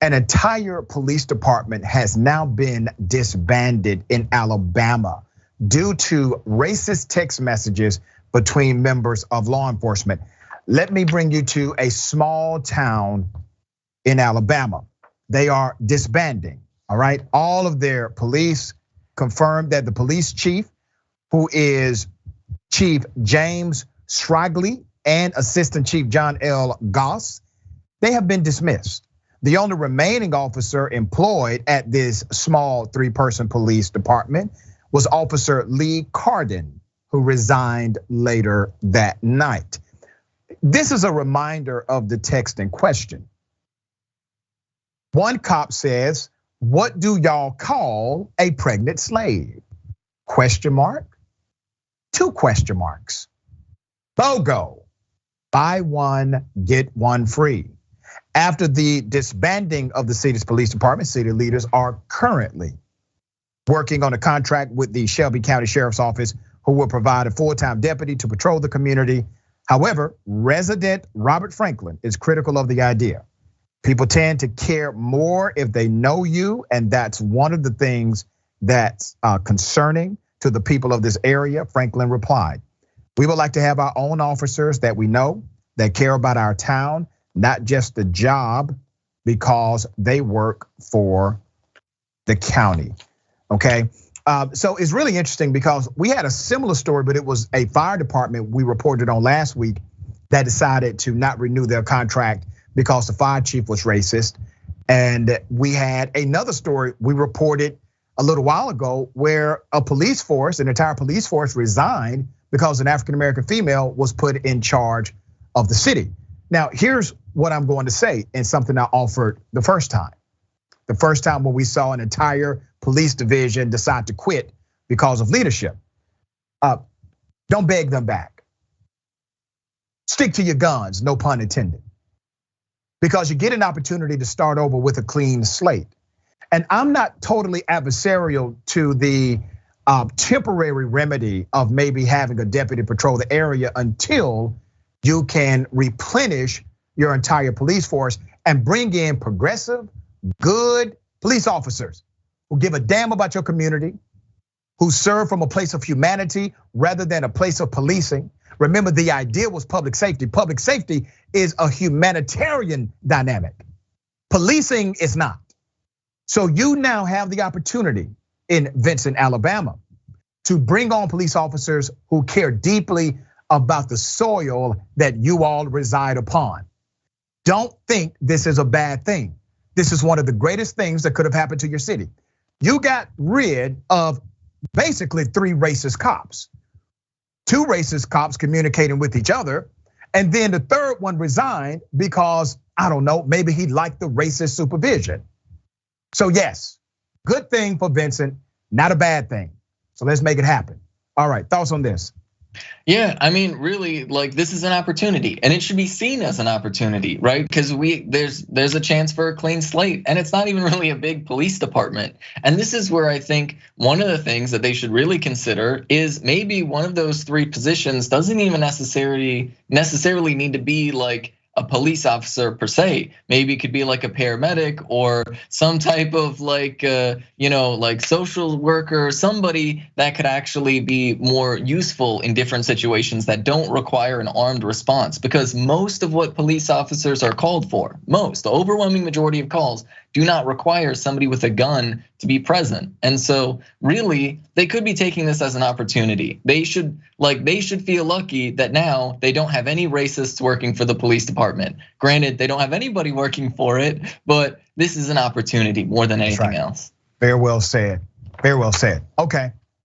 An entire police department has now been disbanded in Alabama due to racist text messages between members of law enforcement. Let me bring you to a small town in Alabama. They are disbanding, all right? All of their police confirmed that the police chief, who is Chief James Srigley and Assistant Chief John L. Goss, they have been dismissed. The only remaining officer employed at this small 3-person police department was Officer Lee Carden, who resigned later that night. This is a reminder of the text in question. One cop says, "What do y'all call a pregnant slave?" Question mark, 2 question marks. BOGO, buy one, get one free. After the disbanding of the city's police department, city leaders are currently working on a contract with the Shelby County Sheriff's Office, who will provide a full-time deputy to patrol the community. However, resident Robert Franklin is critical of the idea. People tend to care more if they know you, and that's one of the things that's concerning to the people of this area, Franklin replied. We would like to have our own officers that we know, that care about our town, not just the job, because they work for the county, okay? So it's really interesting because we had a similar story, but it was a fire department we reported on last week that decided to not renew their contract because the fire chief was racist. And we had another story we reported a little while ago where a police force, an entire police force resigned because an African-American female was put in charge of the city. Now, here's what I'm going to say, and something I offered the first time. The first time when we saw an entire police division decide to quit because of leadership. Don't beg them back. Stick to your guns, no pun intended. Because you get an opportunity to start over with a clean slate. And I'm not totally adversarial to the temporary remedy of maybe having a deputy patrol the area until you can replenish your entire police force and bring in progressive, good police officers who give a damn about your community, who serve from a place of humanity rather than a place of policing. Remember, the idea was public safety. Public safety is a humanitarian dynamic. Policing is not. So you now have the opportunity in Vincent, Alabama, to bring on police officers who care deeply about the soil that you all reside upon. Don't think this is a bad thing. This is one of the greatest things that could have happened to your city. You got rid of basically 3 racist cops. 2 racist cops communicating with each other, and then the 3rd one resigned because, I don't know, maybe he liked the racist supervision. So yes, good thing for Vincent, not a bad thing. So let's make it happen. All right, thoughts on this? Yeah, I mean, really, like this is an opportunity, and it should be seen as an opportunity, right? Because there's a chance for a clean slate, and it's not even really a big police department. And this is where I think one of the things that they should really consider is maybe one of those 3 positions doesn't even necessarily need to be like a police officer per se. Maybe it could be like a paramedic or some type of like, like social worker, somebody that could actually be more useful in different situations that don't require an armed response. Because most of what police officers are called for, the overwhelming majority of calls do not require somebody with a gun to be present. And so really, they could be taking this as an opportunity. They should feel lucky that now they don't have any racists working for the police department. Granted, they don't have anybody working for it, but this is an opportunity more than anything else. Very well said, very well said. Okay.